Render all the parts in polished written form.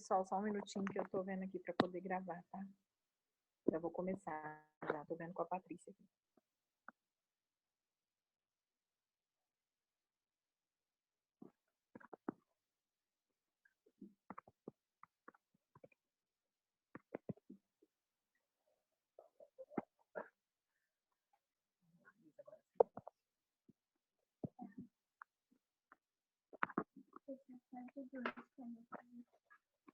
Pessoal, só um minutinho que eu tô vendo aqui para poder gravar, tá? Já vou começar, já tô vendo com a Patrícia aqui.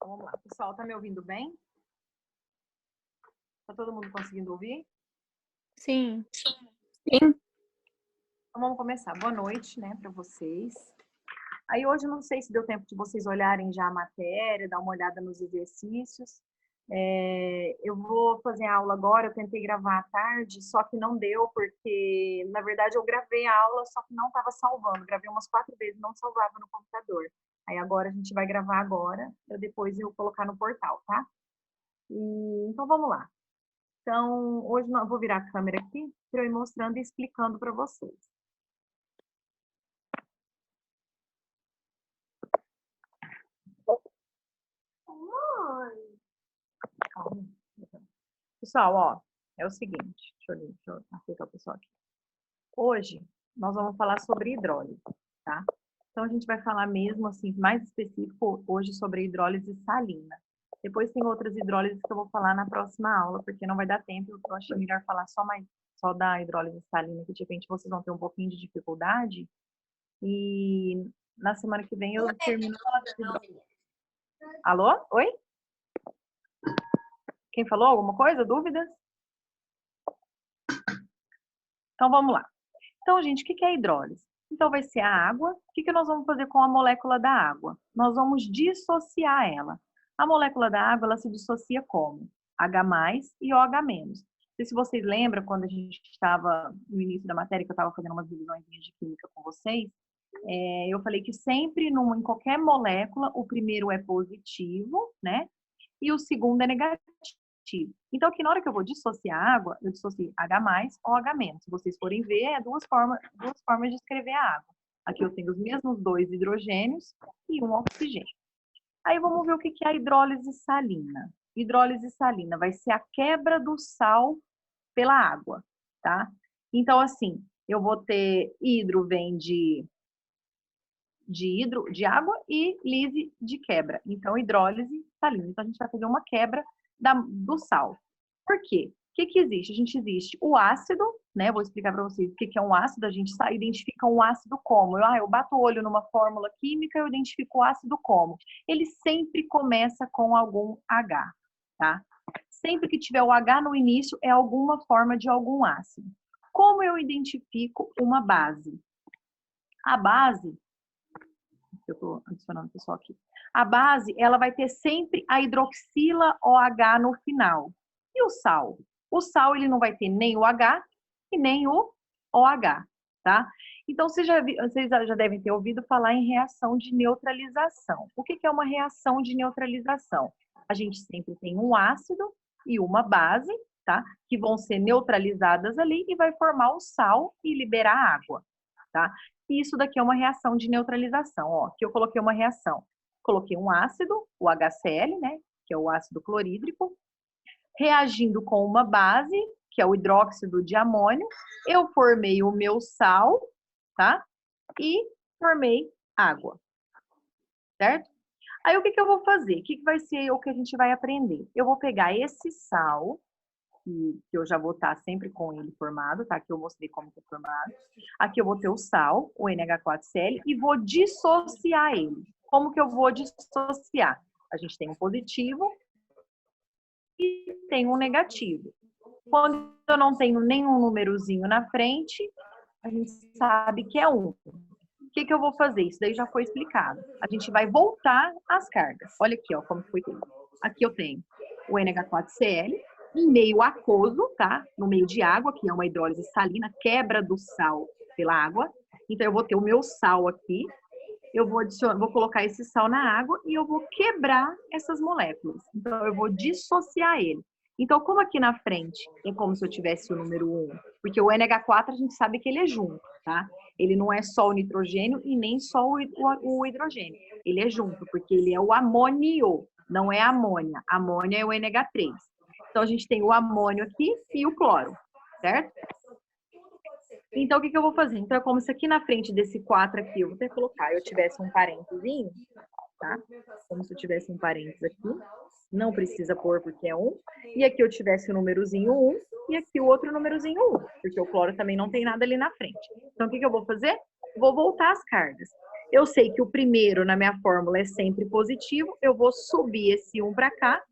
Então, vamos lá. Pessoal, tá me ouvindo bem? Tá todo mundo conseguindo ouvir? Sim. Então vamos começar. Boa noite, né, para vocês. Aí hoje eu não sei se deu tempo de vocês olharem já a matéria, dar uma olhada nos exercícios. Eu vou fazer a aula agora, eu tentei gravar à tarde, só que não deu, porque, na verdade, eu gravei a aula, só que não estava salvando. Gravei umas 4 vezes, não salvava no computador. Aí agora a gente vai gravar agora, para depois eu colocar no portal, tá? Então vamos lá. Então, hoje eu vou virar a câmera aqui para eu ir mostrando e explicando para vocês. Calma. Pessoal, ó, é o seguinte, deixa eu acertar o pessoal aqui. Hoje, nós vamos falar sobre hidrólise, tá? Então, a gente vai falar mesmo, assim, mais específico hoje sobre hidrólise salina. Depois tem outras hidrólises que eu vou falar na próxima aula, porque não vai dar tempo, eu achei melhor falar só da hidrólise salina, que de repente vocês vão ter um pouquinho de dificuldade. E na semana que vem eu termino. Alô? Oi? Quem falou alguma coisa? Dúvidas? Então, vamos lá. Então, gente, o que é hidrólise? Então, vai ser a água. O que nós vamos fazer com a molécula da água? Nós vamos dissociar ela. A molécula da água, ela se dissocia como? H+, e OH-. Não sei se vocês lembram, quando a gente estava no início da matéria, que eu estava fazendo umas revisões de química com vocês, eu falei que sempre, em qualquer molécula, o primeiro é positivo, né? E o segundo é negativo. Então, aqui na hora que eu vou dissociar a água, eu dissocio H+, OH-. Se vocês forem ver, é duas formas de escrever a água. Aqui eu tenho os mesmos 2 hidrogênios e um oxigênio. Aí vamos ver o que é a hidrólise salina. Hidrólise salina vai ser a quebra do sal pela água, tá? Então, assim, eu vou ter hidro vem de água e lise de quebra. Então, hidrólise salina. Então, a gente vai fazer uma quebra do sal. Por quê? O que existe? Existe o ácido, né? Vou explicar para vocês o que é um ácido. A gente identifica um ácido como? Eu bato o olho numa fórmula química, eu identifico o ácido como? Ele sempre começa com algum H, tá? Sempre que tiver o H no início, é alguma forma de algum ácido. Como eu identifico uma base? A base, eu estou adicionando o pessoal aqui. A base, ela vai ter sempre a hidroxila OH no final. E o sal? O sal, ele não vai ter nem o H e nem o OH, tá? Então, vocês já devem ter ouvido falar em reação de neutralização. O que é uma reação de neutralização? A gente sempre tem um ácido e uma base, tá? Que vão ser neutralizadas ali e vai formar o sal e liberar água, tá? E isso daqui é uma reação de neutralização, ó. Aqui eu coloquei uma reação. Coloquei um ácido, o HCl, né? Que é o ácido clorídrico, reagindo com uma base, que é o hidróxido de amônio, eu formei o meu sal, tá? E formei água, certo? Aí o que eu vou fazer? O que vai ser o que a gente vai aprender? Eu vou pegar esse sal, que eu já vou estar sempre com ele formado, tá? Aqui eu mostrei como que é formado. Aqui eu vou ter o sal, o NH4Cl, e vou dissociar ele. Como que eu vou dissociar? A gente tem um positivo e tem um negativo. Quando eu não tenho nenhum númerozinho na frente, a gente sabe que é 1. O que eu vou fazer? Isso daí já foi explicado. A gente vai voltar às cargas. Olha aqui, ó, como foi feito. Aqui eu tenho o NH4Cl, em meio aquoso, tá? No meio de água, que é uma hidrólise salina, quebra do sal pela água. Então, eu vou ter o meu sal aqui, eu vou colocar esse sal na água e eu vou quebrar essas moléculas. Então, eu vou dissociar ele. Então, como aqui na frente é como se eu tivesse o número 1, porque o NH4 a gente sabe que ele é junto, tá? Ele não é só o nitrogênio e nem só o hidrogênio. Ele é junto, porque ele é o amônio. não é amônia. Amônia é o NH3. Então, a gente tem o amônio aqui e o cloro, certo? Então, o que eu vou fazer? Então, é como se aqui na frente desse 4 aqui, eu vou até colocar, eu tivesse um parênteses, tá? Como se eu tivesse um parênteses aqui. Não precisa pôr porque é 1. E aqui eu tivesse o númerozinho 1 e aqui o outro númerozinho 1, porque o cloro também não tem nada ali na frente. Então, o que eu vou fazer? Vou voltar as cargas. Eu sei que o primeiro na minha fórmula é sempre positivo, eu vou subir esse 1 para cá,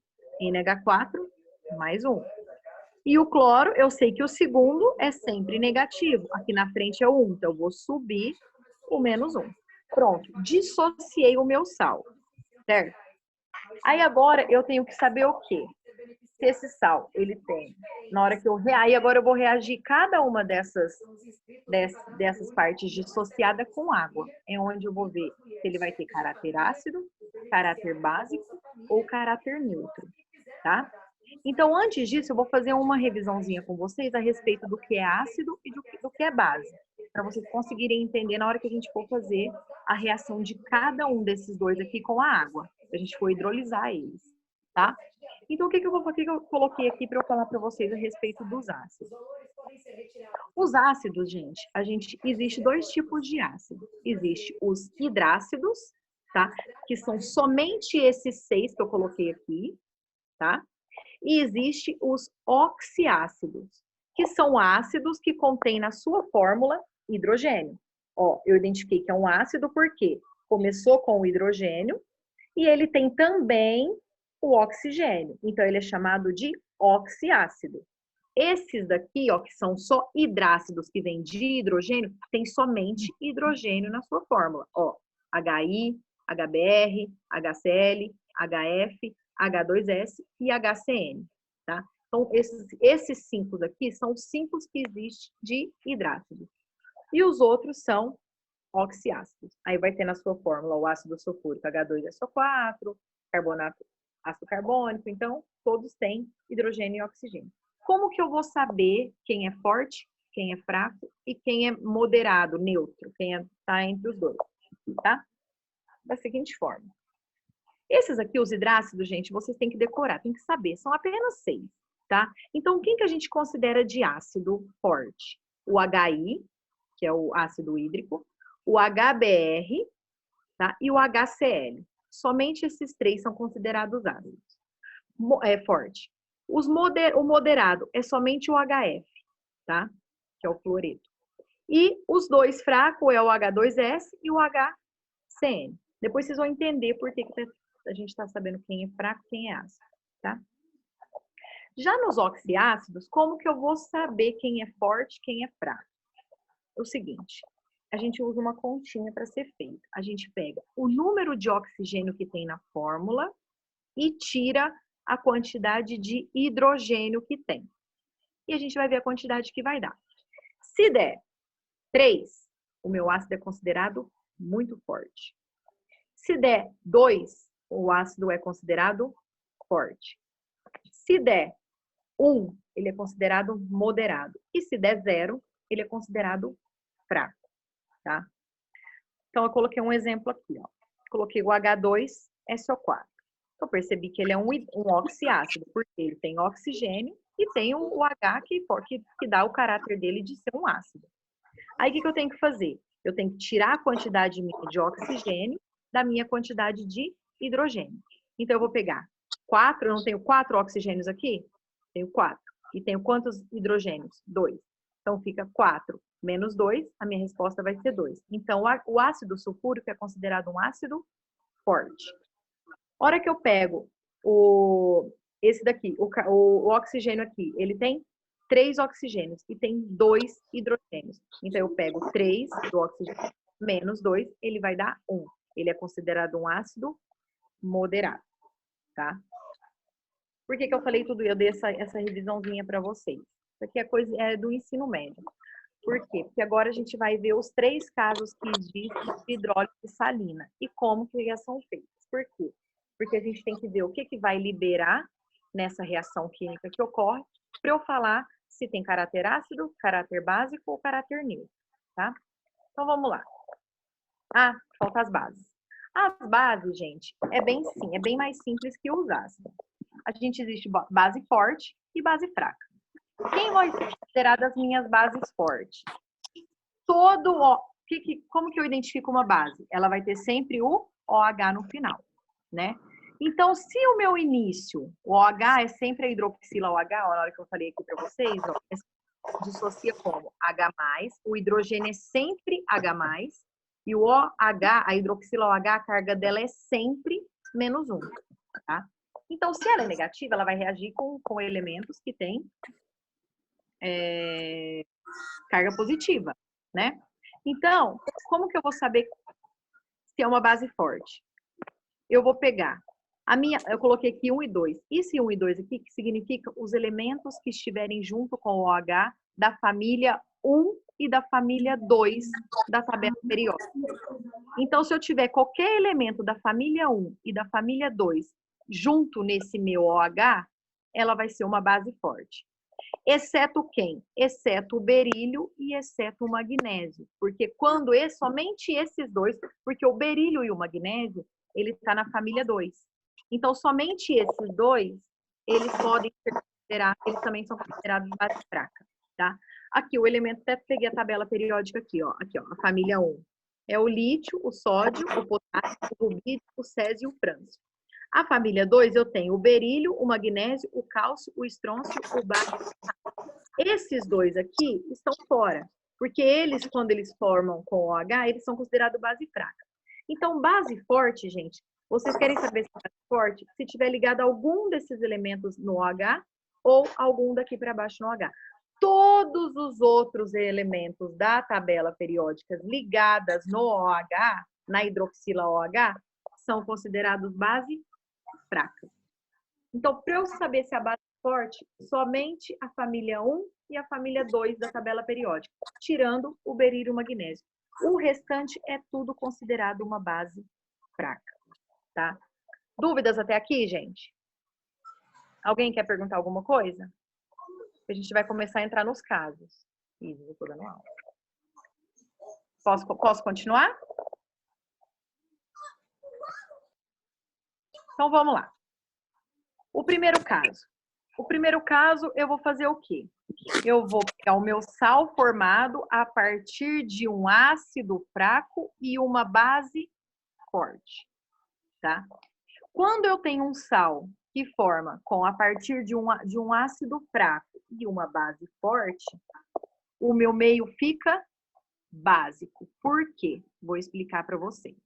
NH4 mais 1. E o cloro, eu sei que o segundo é sempre negativo. Aqui na frente é o 1, então eu vou subir o menos 1. Pronto, dissociei o meu sal, certo? Aí agora eu tenho que saber o quê? Se esse sal, ele tem, na hora que eu aí agora eu vou reagir cada uma dessas partes dissociada com água. É onde eu vou ver se ele vai ter caráter ácido, caráter básico ou caráter neutro, tá? Então, antes disso, eu vou fazer uma revisãozinha com vocês a respeito do que é ácido e do que é base, para vocês conseguirem entender na hora que a gente for fazer a reação de cada um desses dois aqui com a água, se a gente for hidrolisar eles, tá? Então, o que eu coloquei aqui para eu falar para vocês a respeito dos ácidos? Os ácidos, gente, existe dois tipos de ácido. Existe os hidrácidos, tá? Que são somente esses 6 que eu coloquei aqui, tá? E existe os oxiácidos, que são ácidos que contêm na sua fórmula hidrogênio. Ó, eu identifiquei que é um ácido porque começou com o hidrogênio e ele tem também o oxigênio. Então, ele é chamado de oxiácido. Esses daqui, ó, que são só hidrácidos que vêm de hidrogênio, tem somente hidrogênio na sua fórmula. Ó, HI, HBr, HCl, HF, H2S e HCN, tá? Então, esses 5 daqui são os 5 que existem de hidrácidos. E os outros são oxiácidos. Aí vai ter na sua fórmula o ácido sulfúrico H2SO4, carbonato, ácido carbônico. Então, todos têm hidrogênio e oxigênio. Como que eu vou saber quem é forte, quem é fraco e quem é moderado, neutro, quem está entre os dois, tá? Da seguinte forma. Esses aqui, os hidrácidos, gente, vocês têm que decorar, tem que saber, são apenas 6, tá? Então, quem que a gente considera de ácido forte? O HI, que é o ácido hídrico, o HBr, tá? E o HCl. Somente esses 3 são considerados ácidos. Forte. O moderado é somente o HF, tá? Que é o fluoreto. E os 2 fracos é o H2S e o HCN. Depois vocês vão entender por que a gente está sabendo quem é fraco e quem é ácido, tá? Já nos oxiácidos, como que eu vou saber quem é forte e quem é fraco? É o seguinte, a gente usa uma continha para ser feita. A gente pega o número de oxigênio que tem na fórmula e tira a quantidade de hidrogênio que tem. E a gente vai ver a quantidade que vai dar. Se der 3, o meu ácido é considerado muito forte. Se der 2, o ácido é considerado forte. Se der 1, ele é considerado moderado. E se der 0, ele é considerado fraco, tá? Então, eu coloquei um exemplo aqui, ó. Coloquei o H2SO4. Eu percebi que ele é um oxiácido, porque ele tem oxigênio e tem o H que dá o caráter dele de ser um ácido. Aí, o que eu tenho que fazer? Eu tenho que tirar a quantidade minha de oxigênio da minha quantidade de hidrogênio. Então, eu vou pegar 4, eu não tenho 4 oxigênios aqui? Tenho 4. E tenho quantos hidrogênios? 2. Então, fica 4 menos 2, a minha resposta vai ser 2. Então, o ácido sulfúrico é considerado um ácido forte. A hora que eu pego esse daqui, o oxigênio aqui, ele tem 3 oxigênios e tem 2 hidrogênios. Então, eu pego 3 do oxigênio menos 2, ele vai dar 1. Ele é considerado um ácido moderado, tá? Por que eu falei tudo? Eu dei essa revisãozinha para vocês. Isso aqui é do ensino médio. Por quê? Porque agora a gente vai ver os 3 casos que existem de hidrólise salina e como que elas são feitas. Por quê? Porque a gente tem que ver o que vai liberar nessa reação química que ocorre para eu falar se tem caráter ácido, caráter básico ou caráter neutro, tá? Então, vamos lá. Ah, falta as bases. As bases, gente, é bem mais simples que os ácidos. A gente existe base forte e base fraca. Quem vai ser considerado as minhas bases fortes? Como que eu identifico uma base? Ela vai ter sempre o OH no final, né? Então, se o meu início, o OH é sempre a hidroxila OH, na hora que eu falei aqui para vocês, ó, dissocia como H+, o hidrogênio é sempre H+, e o OH, a hidroxila OH, a carga dela é sempre -1, tá? Então, se ela é negativa, ela vai reagir com elementos que têm carga positiva, né? Então, como que eu vou saber se é uma base forte? Eu vou pegar eu coloquei aqui 1 e 2. Esse 1 e 2 aqui, que significa os elementos que estiverem junto com o OH da família 1 e da família 2 da tabela periódica. Então, se eu tiver qualquer elemento da família 1 e da família 2 junto nesse meu OH, ela vai ser uma base forte. Exceto quem? Exceto o berílio e exceto o magnésio. Porque quando somente esses dois, porque o berílio e o magnésio, ele está na família 2. Então, somente esses dois, eles podem ser considerados, eles também são considerados base fraca, tá? Aqui, o elemento, até peguei a tabela periódica aqui, ó, a família 1. É o lítio, o sódio, o potássio, o rubídio, o césio e o frâncio. A família 2, eu tenho o berílio, o magnésio, o cálcio, o estrôncio, o bário. Esses dois aqui estão fora, porque eles, quando eles formam com OH, eles são considerados base fraca. Então, base forte, gente, vocês querem saber se é base forte? Se tiver ligado a algum desses elementos no OH ou algum daqui para baixo no OH. Todos os outros elementos da tabela periódica ligadas no OH, na hidroxila OH, são considerados base fraca. Então, para eu saber se a base é forte, somente a família 1 e a família 2 da tabela periódica, tirando o berílio e o magnésio. O restante é tudo considerado uma base fraca, tá? Dúvidas até aqui, gente? Alguém quer perguntar alguma coisa? A gente vai começar a entrar nos casos. Isso, eu tô dando aula. Posso continuar? Então, vamos lá. O primeiro caso. O primeiro caso, eu vou fazer o quê? Eu vou pegar o meu sal formado a partir de um ácido fraco e uma base forte, tá? Quando eu tenho um sal que forma a partir de um ácido fraco e uma base forte, o meu meio fica básico. Por quê? Vou explicar para vocês.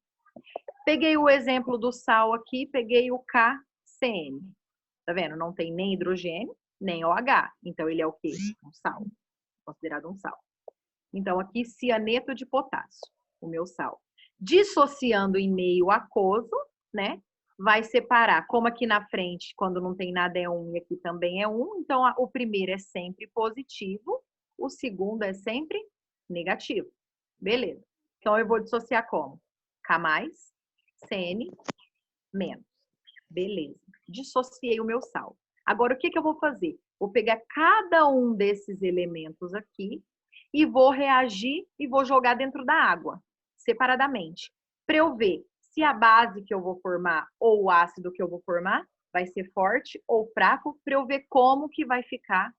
Peguei o exemplo do sal aqui, peguei o KCN. Tá vendo? Não tem nem hidrogênio, nem OH. Então, ele é o quê? Um sal. Considerado um sal. Então, aqui, cianeto de potássio, o meu sal. Dissociando em meio aquoso, né? Vai separar. Como aqui na frente, quando não tem nada é 1 e aqui também é 1. Então, o primeiro é sempre positivo, o segundo é sempre negativo. Beleza. Então, eu vou dissociar como? K+, CN-. Beleza. Dissociei o meu sal. Agora, o que eu vou fazer? Vou pegar cada um desses elementos aqui e vou reagir e vou jogar dentro da água, separadamente, para eu ver se a base que eu vou formar ou o ácido que eu vou formar vai ser forte ou fraco, para eu ver como que vai ficar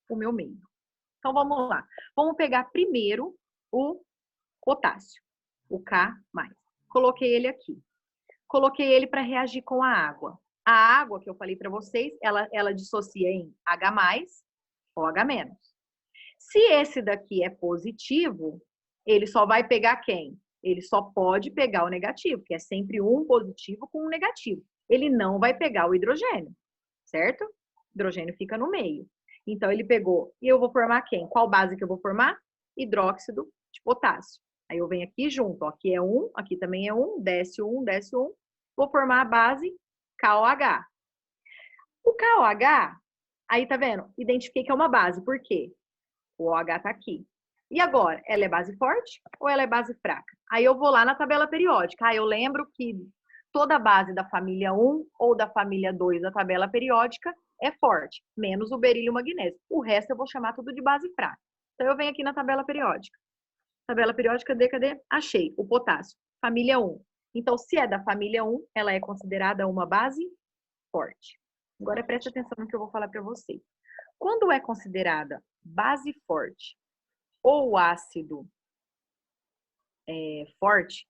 o meu meio. Então, vamos lá. Vamos pegar primeiro o potássio, o K+. Coloquei ele aqui. Coloquei ele para reagir com a água. A água que eu falei para vocês, ela dissocia em H+, OH-. Se esse daqui é positivo, ele só vai pegar quem? Ele só pode pegar o negativo, que é sempre um positivo com um negativo. Ele não vai pegar o hidrogênio, certo? O hidrogênio fica no meio. Então, ele pegou. E eu vou formar quem? Qual base que eu vou formar? Hidróxido de potássio. Aí eu venho aqui junto. Ó, aqui é 1, aqui também é 1, desce 1, desce 1. Vou formar a base KOH. O KOH, aí tá vendo? Identifiquei que é uma base. Por quê? O OH tá aqui. E agora, ela é base forte ou ela é base fraca? Aí eu vou lá na tabela periódica. Aí eu lembro que toda base da família 1 ou da família 2 da tabela periódica é forte, menos o berílio e o magnésio. O resto eu vou chamar tudo de base fraca. Então eu venho aqui na tabela periódica. Tabela periódica, cadê? Achei. O potássio, família 1. Então, se é da família 1, ela é considerada uma base forte. Agora, preste atenção no que eu vou falar para vocês. Quando é considerada base forte ou ácido forte,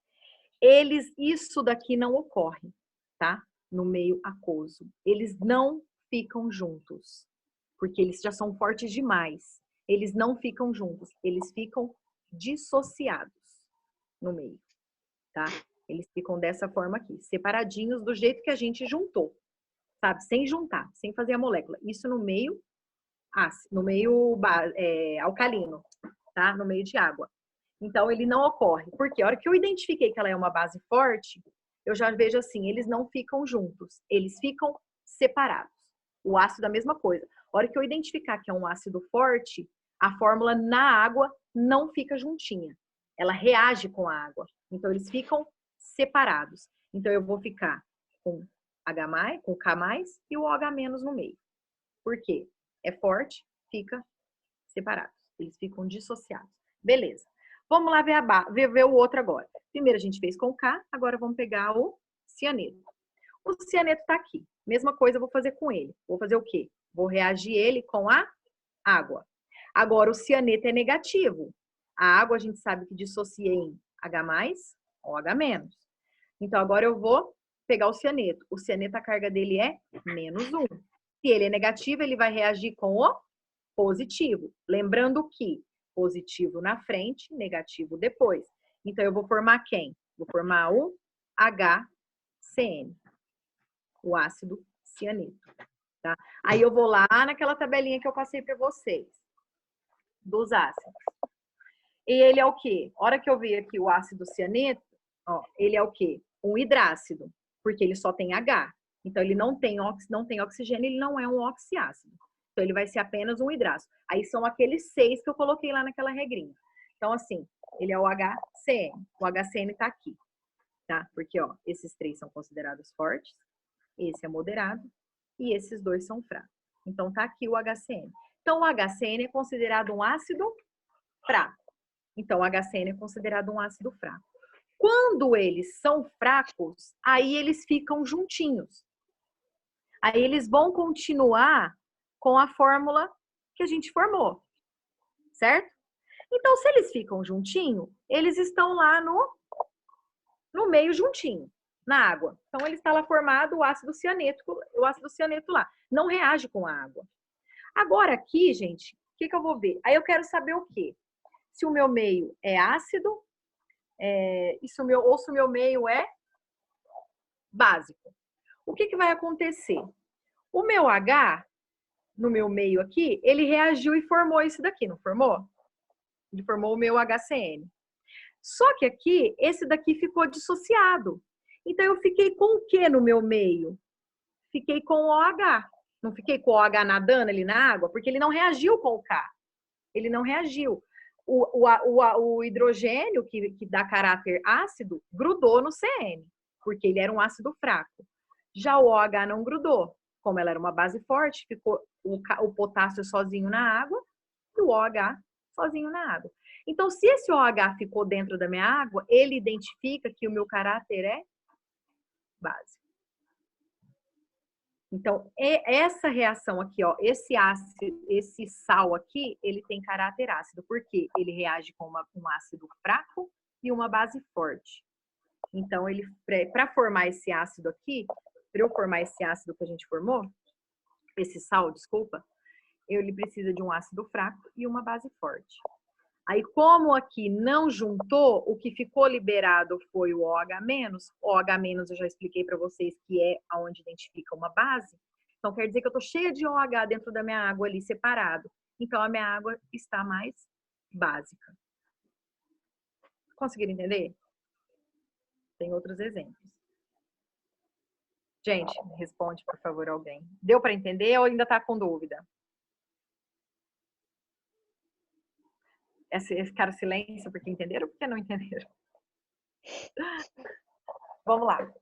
isso daqui não ocorre, tá? No meio aquoso. Eles não ficam juntos, porque eles já são fortes demais. Eles não ficam juntos, eles ficam dissociados no meio, tá? Eles ficam dessa forma aqui, separadinhos do jeito que a gente juntou, sabe? Sem juntar, sem fazer a molécula. Isso no meio ácido, no meio alcalino, tá? No meio de água. Então, ele não ocorre. Porque a hora que eu identifiquei que ela é uma base forte, eu já vejo assim, eles não ficam juntos, eles ficam separados. O ácido é a mesma coisa. A hora que eu identificar que é um ácido forte, a fórmula na água não fica juntinha. Ela reage com a água. Então, eles ficam separados. Então, eu vou ficar com H+, com K+, e o OH- no meio. Por quê? É forte, fica separados. Eles ficam dissociados. Beleza. Vamos lá ver o outro agora. Primeiro a gente fez com K, agora vamos pegar o cianeto. O cianeto está aqui. Mesma coisa eu vou fazer com ele. Vou fazer o quê? Vou reagir ele com a água. Agora, o cianeto é negativo. A água a gente sabe que dissocia em H+, ou H-. Então, agora eu vou pegar o cianeto. O cianeto, a carga dele é -1. Se ele é negativo, ele vai reagir com o positivo. Lembrando que positivo na frente, negativo depois. Então, eu vou formar quem? Vou formar o HCN, o ácido cianeto. Tá? Aí eu vou lá naquela tabelinha que eu passei para vocês, dos ácidos. E ele é o quê? A hora que eu vi aqui o ácido cianeto, ó, ele é o quê? Um hidrácido, porque ele só tem H. Então, ele não tem oxigênio, ele não é um oxiácido. Então, ele vai ser apenas um hidrácido. Aí são aqueles 6 que eu coloquei lá naquela regrinha. Então, assim, ele é o HCN. O HCN tá aqui, tá? Porque, ó, esses 3 são considerados fortes, esse é moderado e esses 2 são fracos. Então, tá aqui o HCN. Então, o HCN é considerado um ácido fraco. Então, o HCN é considerado um ácido fraco. Quando eles são fracos, aí eles ficam juntinhos. Aí eles vão continuar com a fórmula que a gente formou, certo? Então, se eles ficam juntinho, eles estão lá no meio juntinho, na água. Então, ele está lá formado o ácido cianeto lá. Não reage com a água. Agora aqui, gente, o que eu vou ver? Aí eu quero saber o quê? Se o meu meio é ácido, ou se o meu meio é básico. O que vai acontecer? O meu H, no meu meio aqui, ele reagiu e formou isso daqui, não formou? Ele formou o meu HCN. Só que aqui, esse daqui ficou dissociado. Então, eu fiquei com o que no meu meio? Fiquei com o OH. Não fiquei com o OH nadando ali na água, porque ele não reagiu com o K. Ele não reagiu. O hidrogênio, que dá caráter ácido, grudou no CN, porque ele era um ácido fraco. Já o OH não grudou. Como ela era uma base forte, ficou o potássio sozinho na água e o OH sozinho na água. Então, se esse OH ficou dentro da minha água, ele identifica que o meu caráter é base. Então, essa reação aqui, ó, esse sal aqui, ele tem caráter ácido, porque ele reage com um ácido fraco e uma base forte. Então, para formar esse ácido aqui, para eu formar esse ácido que a gente formou, esse sal, desculpa, ele precisa de um ácido fraco e uma base forte. Aí, como aqui não juntou, o que ficou liberado foi o OH-. O OH- eu já expliquei para vocês que é onde identifica uma base. Então, quer dizer que eu estou cheia de OH dentro da minha água ali, separado. Então, a minha água está mais básica. Conseguiram entender? Tem outros exemplos. Gente, responde, por favor, alguém. Deu para entender ou ainda está com dúvida? Ficaram silêncio porque entenderam ou porque não entenderam? Vamos lá.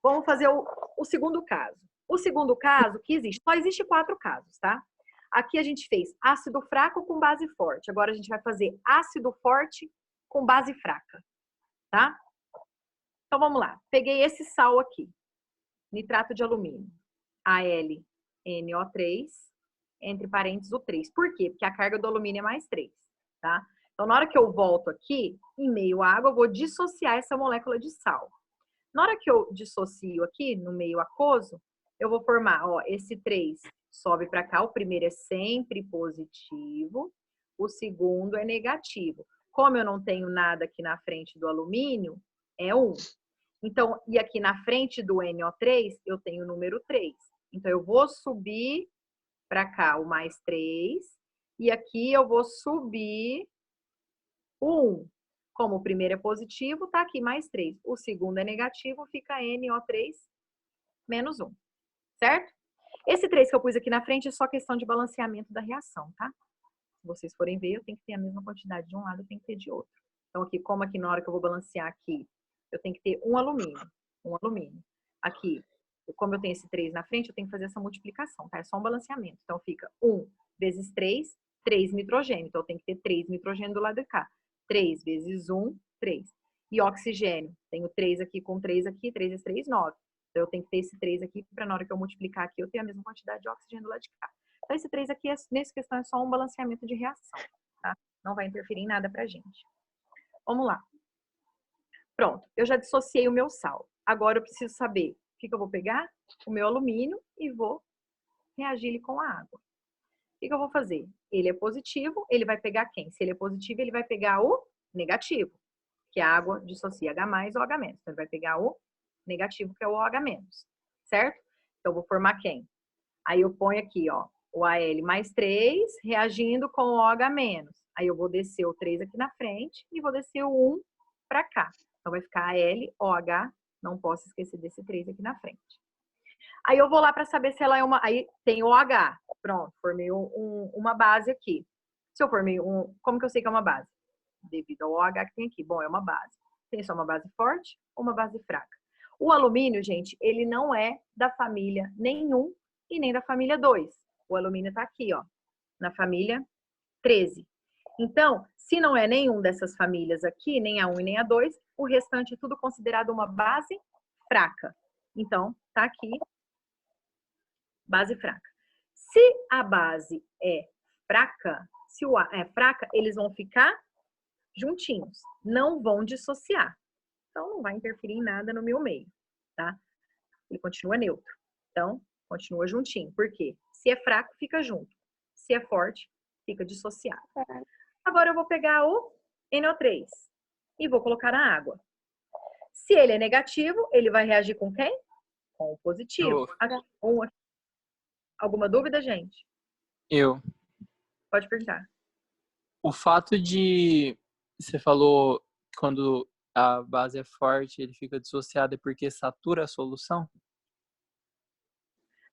Vamos fazer o segundo caso. O segundo caso que existe, só existe 4 casos, tá? Aqui a gente fez ácido fraco com base forte. Agora a gente vai fazer ácido forte com base fraca, tá? Então, vamos lá. Peguei esse sal aqui, nitrato de alumínio, AlNO3, entre parênteses o 3. Por quê? Porque a carga do alumínio é mais 3, tá? Então, na hora que eu volto aqui, em meio à água, eu vou dissociar essa molécula de sal. Na hora que eu dissocio aqui, no meio aquoso, eu vou formar, ó, esse 3 sobe para cá, o primeiro é sempre positivo, o segundo é negativo. Como eu não tenho nada aqui na frente do alumínio, é 1. Então, e aqui na frente do NO3, eu tenho o número 3. Então, eu vou subir para cá o mais 3, e aqui eu vou subir o 1. Como o primeiro é positivo, tá aqui mais 3. O segundo é negativo, fica NO3 menos 1. Certo? Esse 3 que eu pus aqui na frente é só questão de balanceamento da reação, tá? Se vocês forem ver, eu tenho que ter a mesma quantidade de um lado, eu tenho que ter de outro. Então, aqui, como aqui na hora que eu vou balancear aqui, eu tenho que ter um alumínio. Aqui, como eu tenho esse 3 na frente, eu tenho que fazer essa multiplicação, tá? É só um balanceamento. Então, fica 1 vezes 3, 3 nitrogênio. Então, eu tenho que ter 3 nitrogênio do lado de cá. 3 vezes 1, 3. E oxigênio, tenho 3 aqui com 3 aqui, 3 vezes 3, 9. Então, eu tenho que ter esse 3 aqui, para na hora que eu multiplicar aqui, eu ter a mesma quantidade de oxigênio do lado de cá. Então, esse 3 aqui, nessa questão, é só um balanceamento de reação, tá? Não vai interferir em nada pra gente. Vamos lá. Pronto, eu já dissociei o meu sal. Agora eu preciso saber o que eu vou pegar? O meu alumínio e vou reagir ele com a água. O que eu vou fazer? Ele é positivo, ele vai pegar quem? Se ele é positivo, ele vai pegar o negativo, que a água dissocia H+ ou H-. Então, ele vai pegar o negativo, que é o OH-, certo? Então, eu vou formar quem? Aí eu ponho aqui, ó, o Al mais 3 reagindo com o OH-. Aí eu vou descer o 3 aqui na frente e vou descer o 1 para cá. Então, vai ficar AlOH, não posso esquecer desse 3 aqui na frente. Aí eu vou lá para saber se ela é uma... Aí tem o OH. Pronto, formei uma base aqui. Se eu formei como que eu sei que é uma base? Devido ao OH que tem aqui. Bom, é uma base. Tem só uma base forte ou uma base fraca? O alumínio, gente, ele não é da família nenhum e nem da família 2. O alumínio tá aqui, ó, na família 13. Então, se não é nenhum dessas famílias aqui, nem a 1 e nem a 2, o restante é tudo considerado uma base fraca. Então, tá aqui, base fraca. Se a base é fraca, se o A é fraca, eles vão ficar juntinhos, não vão dissociar. Então, não vai interferir em nada no meu meio, tá? Ele continua neutro. Então, continua juntinho. Por quê? Se é fraco, fica junto. Se é forte, fica dissociado. Agora eu vou pegar o NO3 e vou colocar na água. Se ele é negativo, ele vai reagir com quem? Com o positivo. Alguma dúvida, gente? Eu. Pode perguntar. O fato de... Você falou quando a base é forte, ele fica dissociado, é porque satura a solução?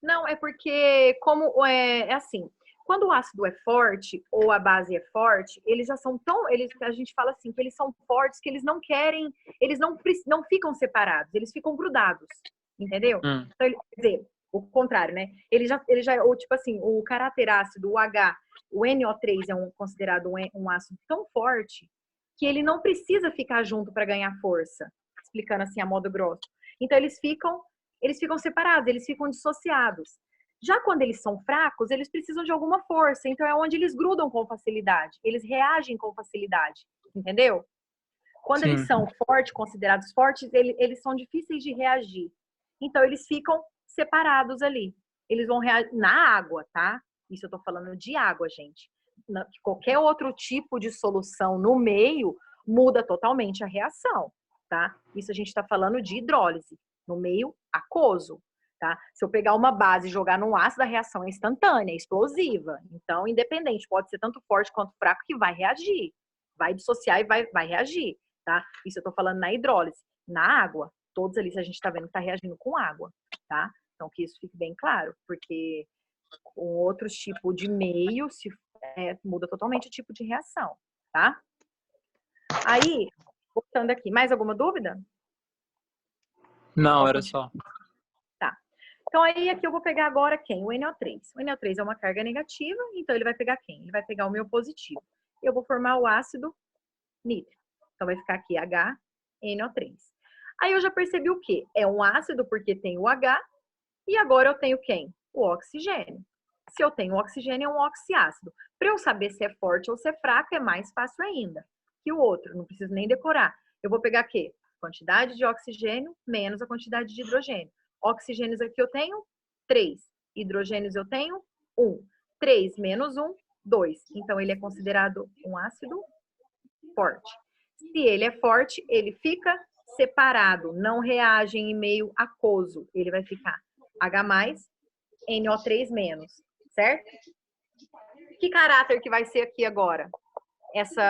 Não, é porque, como é assim, quando o ácido é forte ou a base é forte, eles já são tão. A gente fala assim, que eles são fortes que eles não querem, eles não ficam separados, eles ficam grudados, entendeu? Então, quer dizer, o contrário, né? Ele já, ou tipo assim, o caráter ácido, o H, o NO3 é considerado um ácido tão forte que ele não precisa ficar junto para ganhar força, explicando assim a modo grosso. Então, eles ficam separados, eles ficam dissociados. Já quando eles são fracos, eles precisam de alguma força, então é onde eles grudam com facilidade, eles reagem com facilidade, entendeu? Quando Sim. eles são fortes, considerados fortes, eles são difíceis de reagir. Então, eles ficam separados ali. Eles vão reagir na água, tá? Isso eu tô falando de água, gente. Qualquer outro tipo de solução no meio muda totalmente a reação, tá? Isso a gente tá falando de hidrólise, no meio aquoso, tá? Se eu pegar uma base e jogar num ácido, a reação é instantânea, é explosiva. Então, independente, pode ser tanto forte quanto fraco que vai reagir. Vai dissociar e vai reagir, tá? Isso eu tô falando na hidrólise. Na água, todos ali, a gente tá vendo que tá reagindo com água, tá? Então, que isso fique bem claro, porque com outros tipos de meio, muda totalmente o tipo de reação, tá? Aí, voltando aqui, mais alguma dúvida? Não, era só. Tá. Então, aí aqui eu vou pegar agora quem? O NO3. O NO3 é uma carga negativa, então ele vai pegar quem? Ele vai pegar o meu positivo. Eu vou formar o ácido nítrico. Então, vai ficar aqui HNO3. Aí eu já percebi o quê? É um ácido porque tem o H, e agora eu tenho quem? O oxigênio. Se eu tenho oxigênio, é um oxiácido. Para eu saber se é forte ou se é fraco, é mais fácil ainda que o outro. Não preciso nem decorar. Eu vou pegar aqui, quantidade de oxigênio menos a quantidade de hidrogênio. Oxigênios aqui eu tenho 3. Hidrogênios eu tenho 1. 3 menos 1, 2. Então, ele é considerado um ácido forte. Se ele é forte, ele fica separado, não reage em meio aquoso. Ele vai ficar H+, NO3-, certo? Que caráter que vai ser aqui agora?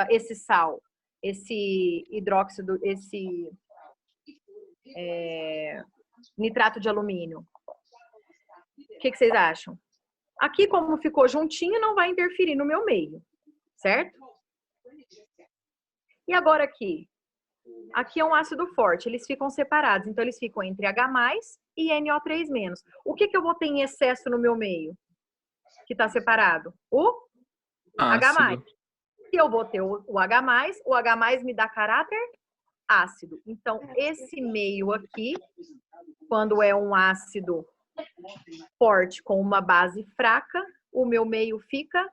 Esse sal, esse hidróxido, esse nitrato de alumínio. O que vocês acham? Aqui, como ficou juntinho, não vai interferir no meu meio, certo? E agora aqui? Aqui é um ácido forte, eles ficam separados. Então, eles ficam entre H+, e NO3-. O que eu vou ter em excesso no meu meio? Que está separado? O H+. Se eu vou ter o H+, me dá caráter ácido. Então, esse meio aqui, quando é um ácido forte com uma base fraca, o meu meio fica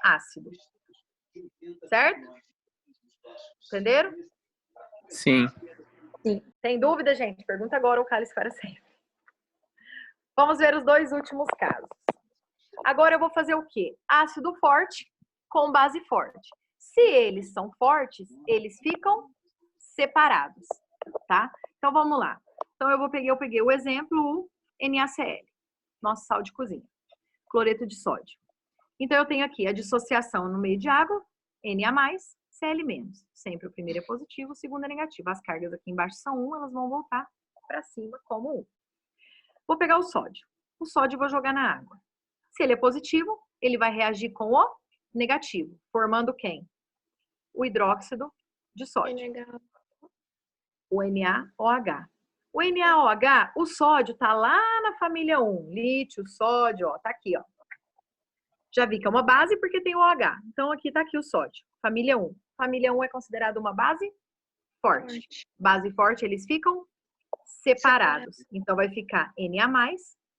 ácido. Certo? Entenderam? Sim. Sim. Tem dúvida, gente? Pergunta agora ou cala para sempre. Vamos ver os dois últimos casos. Agora eu vou fazer o quê? Ácido forte com base forte. Se eles são fortes, eles ficam separados, tá? Então vamos lá. Então eu peguei o exemplo, o NaCl, nosso sal de cozinha, cloreto de sódio. Então eu tenho aqui a dissociação no meio de água, Na+, Cl-. Sempre o primeiro é positivo, o segundo é negativo. As cargas aqui embaixo são 1, elas vão voltar para cima como 1. Vou pegar o sódio. O sódio eu vou jogar na água. Se ele é positivo, ele vai reagir com o negativo, formando quem? O hidróxido de sódio. O NaOH. O NaOH, o sódio tá lá na família 1. Lítio, sódio, ó, tá aqui, ó. Já vi que é uma base porque tem o OH. Então, aqui tá aqui o sódio. Família 1. Família 1 é considerada uma base forte. Base forte, eles ficam separados. Então, vai ficar Na+,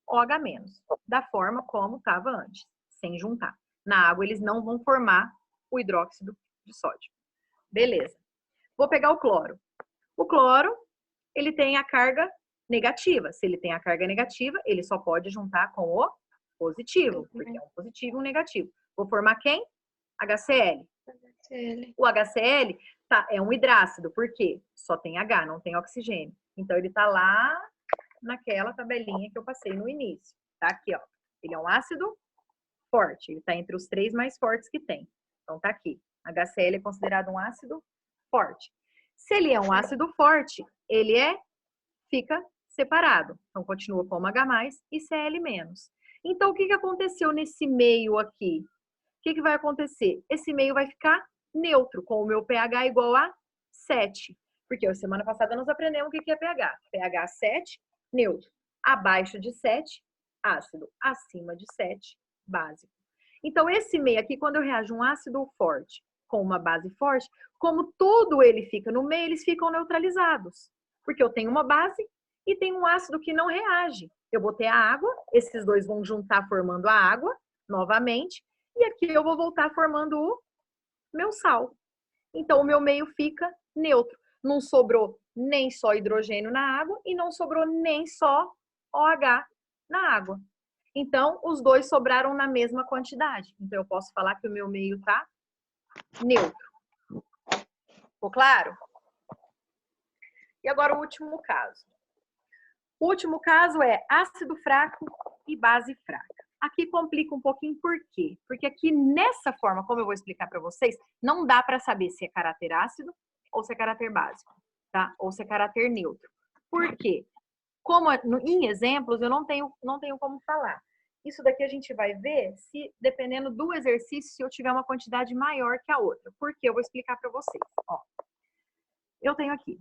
OH-, da forma como estava antes, sem juntar. Na água, eles não vão formar o hidróxido de sódio. Beleza. Vou pegar o cloro. O cloro, ele tem a carga negativa. Se ele tem a carga negativa, ele só pode juntar com o positivo, porque é um positivo e um negativo. Vou formar quem? HCl. O HCl é um hidrácido, por quê? Só tem H, não tem oxigênio. Então, ele está lá naquela tabelinha que eu passei no início. Tá aqui, ó. Ele é um ácido forte. Ele está entre os 3 mais fortes que tem. Então, tá aqui. HCl é considerado um ácido forte. Se ele é um ácido forte, ele fica separado. Então, continua como H+, e Cl-. Então, o que aconteceu nesse meio aqui? O que vai acontecer? Esse meio vai ficar neutro, com o meu pH igual a 7. Porque a semana passada nós aprendemos o que é pH. pH 7, neutro. Abaixo de 7, ácido. Acima de 7, básico. Então, esse meio aqui, quando eu reajo um ácido forte com uma base forte, como tudo ele fica no meio, eles ficam neutralizados. Porque eu tenho uma base e tenho um ácido que não reage. Eu botei a água, esses dois vão juntar formando a água, novamente, e aqui eu vou voltar formando o meu sal. Então, o meu meio fica neutro. Não sobrou nem só hidrogênio na água e não sobrou nem só OH na água. Então, os dois sobraram na mesma quantidade. Então, eu posso falar que o meu meio está neutro. Ficou claro? E agora o último caso. O último caso é ácido fraco e base fraca. Aqui complica um pouquinho, por quê? Porque aqui nessa forma, como eu vou explicar para vocês, não dá para saber se é caráter ácido ou se é caráter básico, tá? Ou se é caráter neutro. Por quê? Como em exemplos, eu não tenho como falar. Isso daqui a gente vai ver se, dependendo do exercício, se eu tiver uma quantidade maior que a outra. Por quê? Eu vou explicar para vocês. Ó, eu tenho aqui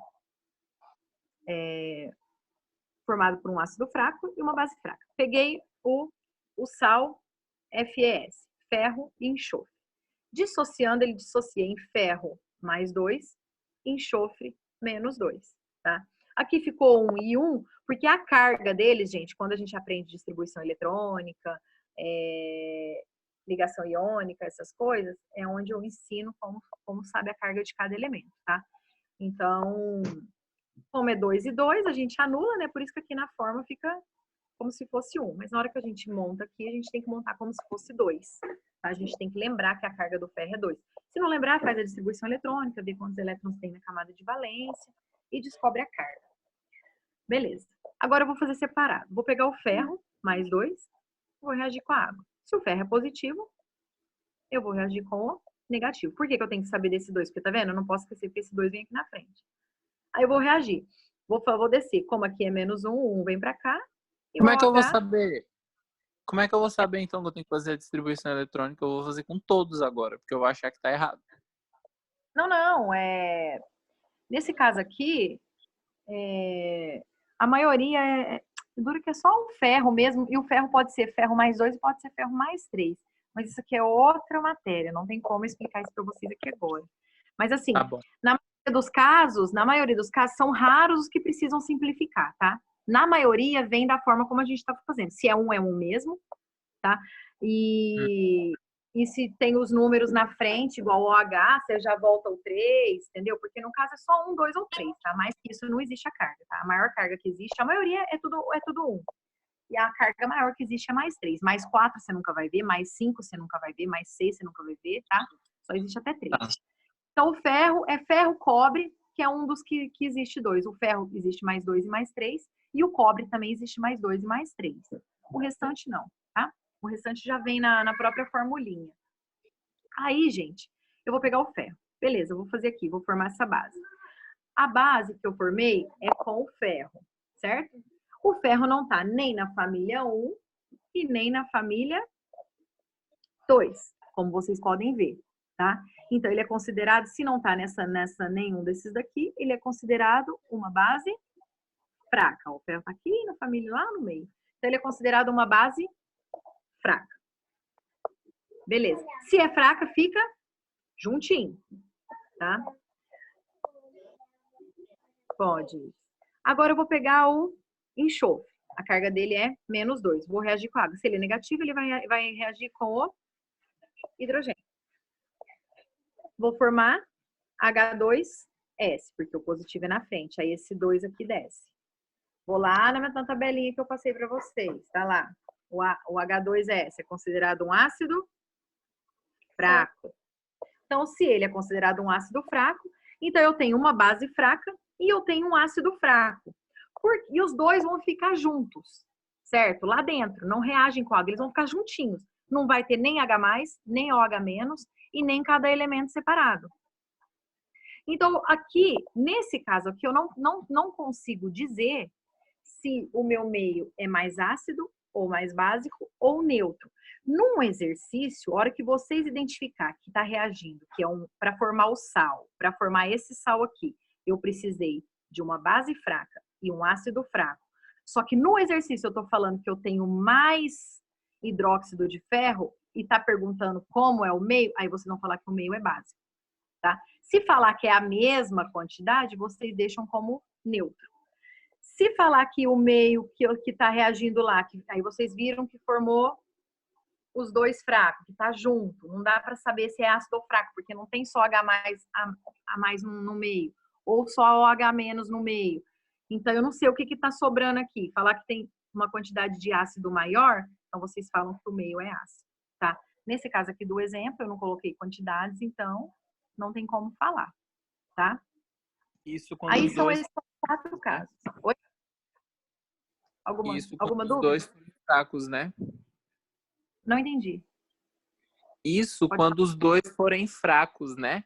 formado por um ácido fraco e uma base fraca. Peguei o sal FeS, ferro e enxofre. Dissociando, ele dissocia em ferro mais 2, enxofre menos 2. tá? Aqui ficou 1 e 1, porque a carga deles, gente, quando a gente aprende distribuição eletrônica, ligação iônica, essas coisas, é onde eu ensino como sabe a carga de cada elemento, tá? Então, como é 2 e 2, a gente anula, né? Por isso que aqui na forma fica como se fosse 1. Mas na hora que a gente monta aqui, a gente tem que montar como se fosse 2. Tá? A gente tem que lembrar que a carga do ferro é 2. Se não lembrar, faz a distribuição eletrônica, vê quantos elétrons tem na camada de valência e descobre a carga. Beleza. Agora eu vou fazer separado. Vou pegar o ferro, mais 2, vou reagir com a água. Se o ferro é positivo, eu vou reagir com o negativo. Por que eu tenho que saber desse 2? Porque tá vendo? Eu não posso esquecer que esse 2 vem aqui na frente. Aí eu vou reagir. Vou descer. Como aqui é menos 1, o 1 vem pra cá. Como é que eu vou saber? Como é que eu vou saber, então, que eu tenho que fazer a distribuição eletrônica? Eu vou fazer com todos agora, porque eu vou achar que tá errado. Não. Nesse caso aqui, a maioria dura que é só um ferro mesmo, e o ferro pode ser ferro mais 2 e pode ser ferro mais 3. Mas isso aqui é outra matéria, não tem como explicar isso para vocês aqui agora. Mas assim, Tá bom. na maioria dos casos, são raros os que precisam simplificar, tá? Na maioria, vem da forma como a gente está fazendo. Se é um mesmo, tá? E se tem os números na frente, igual o OH, você já volta o 3, entendeu? Porque no caso é só 1, 2 ou 3, tá? Mais que isso não existe a carga, tá? A maior carga que existe, a maioria é tudo 1. E a carga maior que existe é mais 3. Mais 4 você nunca vai ver, mais 5 você nunca vai ver, mais 6 você nunca vai ver, tá? Só existe até 3. Tá. Então, o ferro é ferro-cobre, que é um dos que existe 2. O ferro existe mais 2 e mais 3. E o cobre também existe mais 2 e mais 3. O restante não, tá? O restante já vem na própria formulinha. Aí, gente, eu vou pegar o ferro. Beleza, eu vou fazer aqui, vou formar essa base. A base que eu formei é com o ferro, certo? O ferro não tá nem na família 1 e nem na família 2, como vocês podem ver, tá? Então, ele é considerado, se não tá nessa nenhum desses daqui, ele é considerado uma base fraca. O ferro tá aqui na família lá no meio. Então, ele é considerado uma base fraca. Beleza. Se é fraca, fica juntinho, tá? Pode. Agora eu vou pegar o enxofre. A carga dele é menos 2. Vou reagir com a água. Se ele é negativo, ele vai reagir com o hidrogênio. Vou formar H2S, porque o positivo é na frente. Aí esse 2 aqui desce. Vou lá na minha tabelinha que eu passei para vocês. Tá lá. O H2S é considerado um ácido fraco. Então, se ele é considerado um ácido fraco, então eu tenho uma base fraca e eu tenho um ácido fraco. E os dois vão ficar juntos, certo? Lá dentro, não reagem com água, eles vão ficar juntinhos. Não vai ter nem H+, nem OH- e nem cada elemento separado. Então, aqui, nesse caso aqui, eu não consigo dizer se o meu meio é mais ácido ou mais básico ou neutro. Num exercício, a hora que vocês identificar que está reagindo, que é para formar o sal, para formar esse sal aqui, eu precisei de uma base fraca e um ácido fraco. Só que no exercício eu estou falando que eu tenho mais hidróxido de ferro e está perguntando como é o meio, aí vocês vão falar que o meio é básico, tá? Se falar que é a mesma quantidade, vocês deixam como neutro. Se falar que o meio que está reagindo lá, aí vocês viram que formou os dois fracos, que está junto. Não dá para saber se é ácido ou fraco, porque não tem só H mais no meio, ou só OH- no meio. Então, eu não sei o que está sobrando aqui. Falar que tem uma quantidade de ácido maior, então vocês falam que o meio é ácido, tá? Nesse caso aqui do exemplo, eu não coloquei quantidades, então não tem como falar, tá? Isso quando Aí os são dois... esses 4 casos. Oi? Isso quando Alguma os dúvida? dois forem fracos, né? Não entendi. Isso Pode quando os dois forem fracos, né?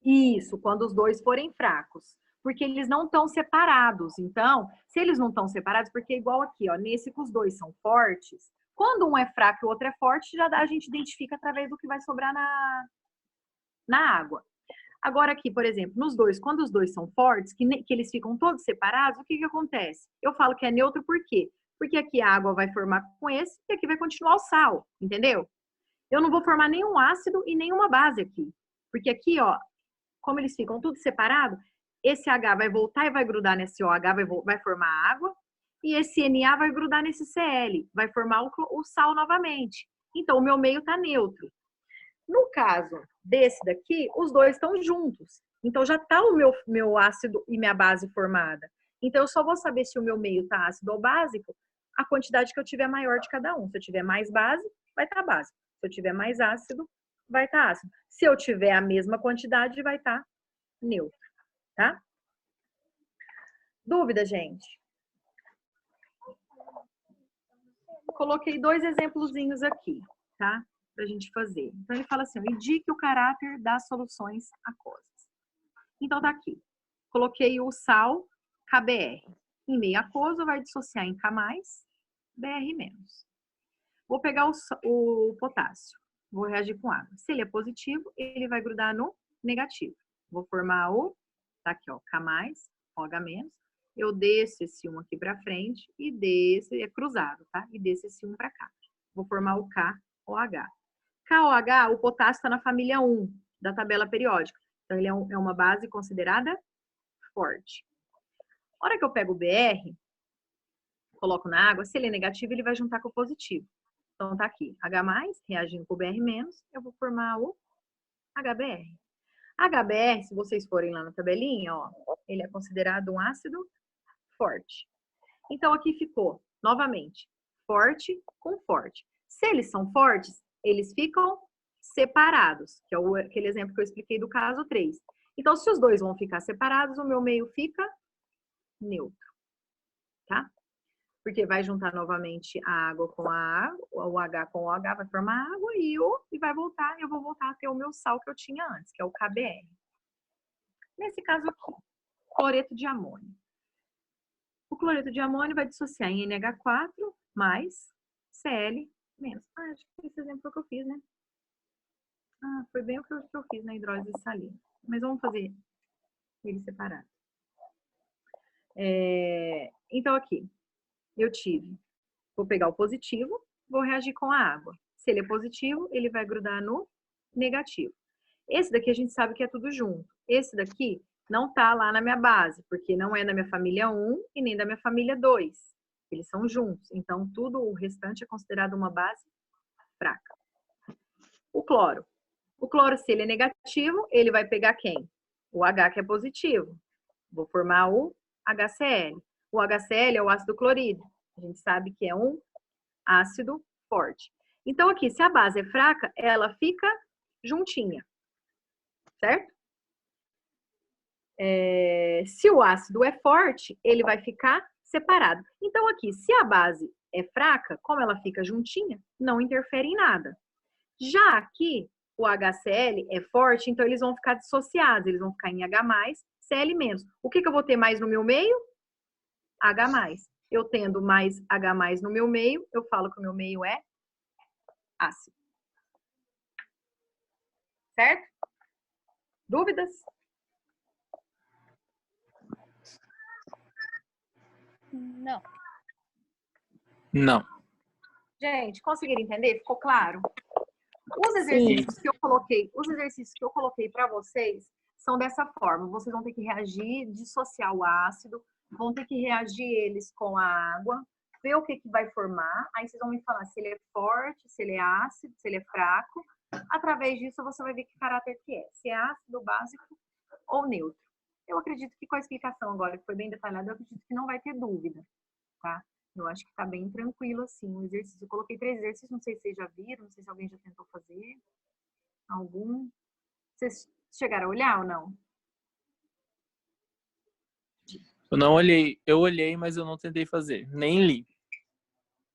Isso, quando os dois forem fracos. Porque eles não estão separados. Então, se eles não estão separados, porque é igual aqui, ó, nesse que os dois são fortes, quando um é fraco e o outro é forte, a gente identifica através do que vai sobrar na água. Agora aqui, por exemplo, nos dois, quando os dois são fortes, que eles ficam todos separados, o que acontece? Eu falo que é neutro por quê? Porque aqui a água vai formar com esse e aqui vai continuar o sal, entendeu? Eu não vou formar nenhum ácido e nenhuma base aqui. Porque aqui, ó, como eles ficam tudo separado, esse H vai voltar e vai grudar nesse OH, vai formar água. E esse Na vai grudar nesse Cl, vai formar o sal novamente. Então, o meu meio está neutro. No caso desse daqui, os dois estão juntos. Então, já está o meu ácido e minha base formada. Então, eu só vou saber se o meu meio está ácido ou básico a quantidade que eu tiver maior de cada um. Se eu tiver mais base, vai estar básico. Se eu tiver mais ácido, vai estar ácido. Se eu tiver a mesma quantidade, vai estar neutro, tá? Dúvida, gente? Coloquei 2 exemplozinhos aqui, tá? Pra gente fazer. Então, ele fala assim, indique o caráter das soluções aquosas. Então, tá aqui. Coloquei o sal KBr. Em meio aquoso, vai dissociar em K+, Br-. Vou pegar o potássio. Vou reagir com água. Se ele é positivo, ele vai grudar no negativo. Vou formar tá aqui, ó, K+, OH-. Eu desço esse 1 aqui para frente e desço, é cruzado, tá? E desço esse 1 para cá. Vou formar o KOH. KOH, o potássio está na família 1 da tabela periódica. Então, ele é uma base considerada forte. A hora que eu pego o BR, coloco na água, se ele é negativo, ele vai juntar com o positivo. Então, tá aqui, H+, reagindo com o BR-, eu vou formar o HBr. HBr, se vocês forem lá na tabelinha, ó, ele é considerado um ácido forte. Então, aqui ficou, novamente, forte com forte. Se eles são fortes, eles ficam separados, que é aquele exemplo que eu expliquei do caso 3. Então, se os dois vão ficar separados, o meu meio fica neutro, tá? Porque vai juntar novamente a água com a água, o H com o OH vai formar água e vai voltar, eu vou voltar a ter o meu sal que eu tinha antes, que é o KBr. Nesse caso aqui, cloreto de amônio. O cloreto de amônio vai dissociar em NH4 mais Cl menos. Ah, acho que foi esse exemplo que eu fiz, né? Ah, foi bem o que eu fiz na hidrólise salina. Mas vamos fazer ele separado. Então, aqui, eu vou pegar o positivo, vou reagir com a água. Se ele é positivo, ele vai grudar no negativo. Esse daqui a gente sabe que é tudo junto. Esse daqui não tá lá na minha base, porque não é da minha família 1 e nem da minha família 2. Eles são juntos. Então, tudo o restante é considerado uma base fraca. O cloro. O cloro, se ele é negativo, ele vai pegar quem? O H, que é positivo. Vou formar o HCl. O HCl é o ácido clorídrico. A gente sabe que é um ácido forte. Então, aqui, se a base é fraca, ela fica juntinha. Certo? Se o ácido é forte, ele vai ficar separado. Então, aqui, se a base é fraca, como ela fica juntinha, não interfere em nada. Já aqui, o HCl é forte, então eles vão ficar dissociados, eles vão ficar em H+, Cl-. O que eu vou ter mais no meu meio? H+. Eu tendo mais H+ no meu meio, eu falo que o meu meio é ácido. Certo? Dúvidas? Não. Não. Gente, conseguiram entender? Ficou claro? Os exercícios que eu coloquei para vocês são dessa forma. Vocês vão ter que reagir, dissociar o ácido, vão ter que reagir eles com a água, ver o que vai formar. Aí vocês vão me falar se ele é forte, se ele é ácido, se ele é fraco. Através disso, você vai ver que caráter que é. Se é ácido, básico ou neutro. Eu acredito que com a explicação agora, que foi bem detalhada, eu acredito que não vai ter dúvida, tá? Eu acho que tá bem tranquilo, assim, o exercício. Eu coloquei 3 exercícios, não sei se vocês já viram, não sei se alguém já tentou fazer. Algum? Vocês chegaram a olhar ou não? Eu não olhei. Eu olhei, mas eu não tentei fazer. Nem li.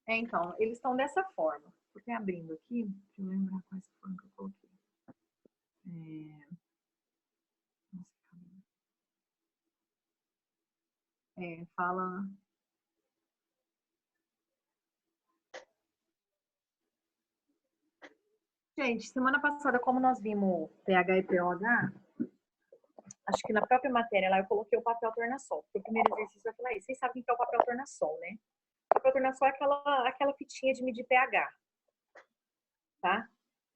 Então, eles estão dessa forma. Vou até abrindo aqui, deixa eu lembrar quais foram que eu coloquei. Fala... Gente, semana passada, como nós vimos pH e pOH, acho que na própria matéria lá eu coloquei o papel tornassol. Porque o primeiro exercício vai falar isso. Vocês sabem o que é o papel tornassol, né? O papel tornassol é aquela fitinha de medir pH. Tá?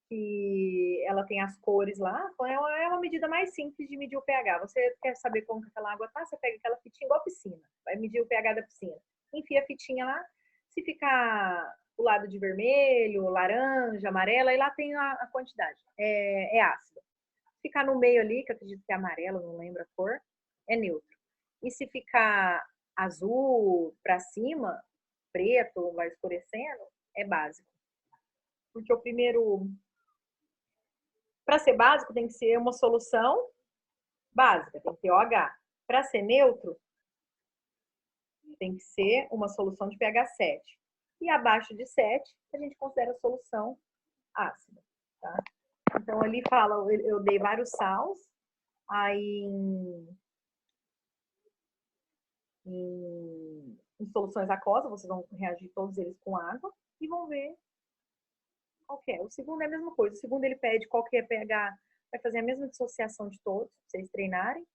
que ela tem as cores lá. É uma medida mais simples de medir o pH. Você quer saber como que aquela água tá? Você pega aquela fitinha igual a piscina. Vai medir o pH da piscina. Enfia a fitinha lá. Se ficar o lado de vermelho, laranja, amarela, aí lá tem a quantidade. É ácido. Se ficar no meio ali, que eu acredito que é amarelo, não lembro a cor, é neutro. E se ficar azul para cima, preto, vai escurecendo, é básico. Porque o primeiro... Para ser básico, tem que ser uma solução básica, tem que ter OH. Para ser neutro, tem que ser uma solução de pH 7. E abaixo de 7, a gente considera a solução ácida. Tá? Então, ali fala, eu dei vários sals, aí em soluções aquosas, vocês vão reagir todos eles com água e vão ver qual que é. O segundo é a mesma coisa. O segundo ele pede qual que é pH, vai fazer a mesma dissociação de todos, para vocês treinarem.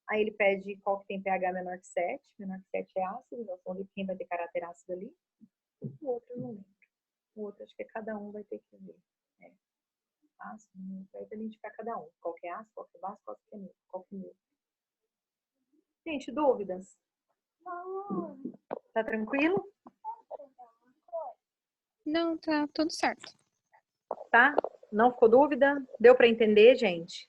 Aí ele pede qual que tem pH menor que 7. Menor que 7 é ácido, nós vamos ver quem vai ter caráter ácido ali. O outro eu não lembro. O outro acho que cada um vai ter que ver. Ácido, vai identificar cada um. Qual que é ácido, qual que é básico, qual que é neutro. Qual que é neutro. Gente, dúvidas? Tá tranquilo? Não, tá tudo certo. Tá? Não ficou dúvida? Deu para entender, gente?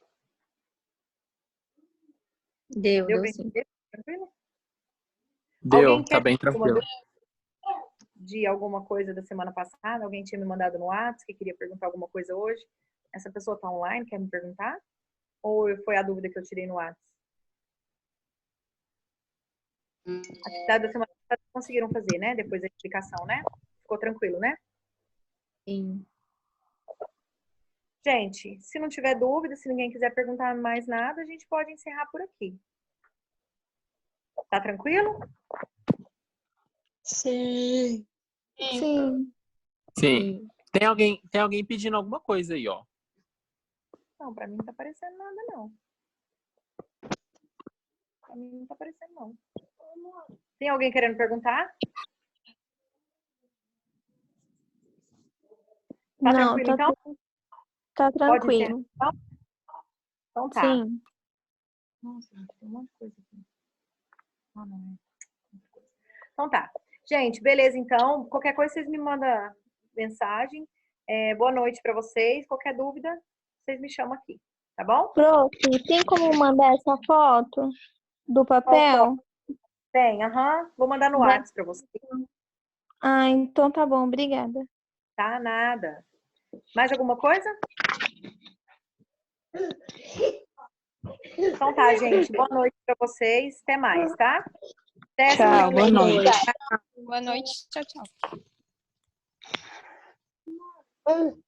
Deu Para sim. entender? Tranquilo? Deu, Alguém tá quer bem tranquilo. de alguma coisa da semana passada? Alguém tinha me mandado no WhatsApp que queria perguntar alguma coisa hoje? Essa pessoa está online, quer me perguntar? Ou foi a dúvida que eu tirei no WhatsApp? A atividade da semana passada conseguiram fazer, né? Depois da explicação, né? Ficou tranquilo, né? Sim. Gente, se não tiver dúvida, se ninguém quiser perguntar mais nada, a gente pode encerrar por aqui. Tá tranquilo? Sim. Sim. Sim. Tem alguém pedindo alguma coisa aí, ó. Não, pra mim não tá aparecendo nada, não. Pra mim não tá aparecendo, não. Tem alguém querendo perguntar? Tá Não, tranquilo, então? tá Pode encerrar, tranquilo. então? Então tá. Sim. Nossa, gente, tem um monte de coisa aqui. Ah, não é. Então tá. Gente, beleza, então. Qualquer coisa, vocês me mandam mensagem. Boa noite pra vocês. Qualquer dúvida, vocês me chamam aqui. Tá bom? Prof, tem como mandar essa foto do Qual papel? foto? Tem, aham. Vou mandar no Da- WhatsApp pra vocês. Ah, então tá bom, obrigada. Tá? Nada. Mais alguma coisa? Então tá, gente. Boa noite pra vocês. Até mais, tá? Até semana Tchau, que boa vem. noite. Boa noite. Tchau, tchau.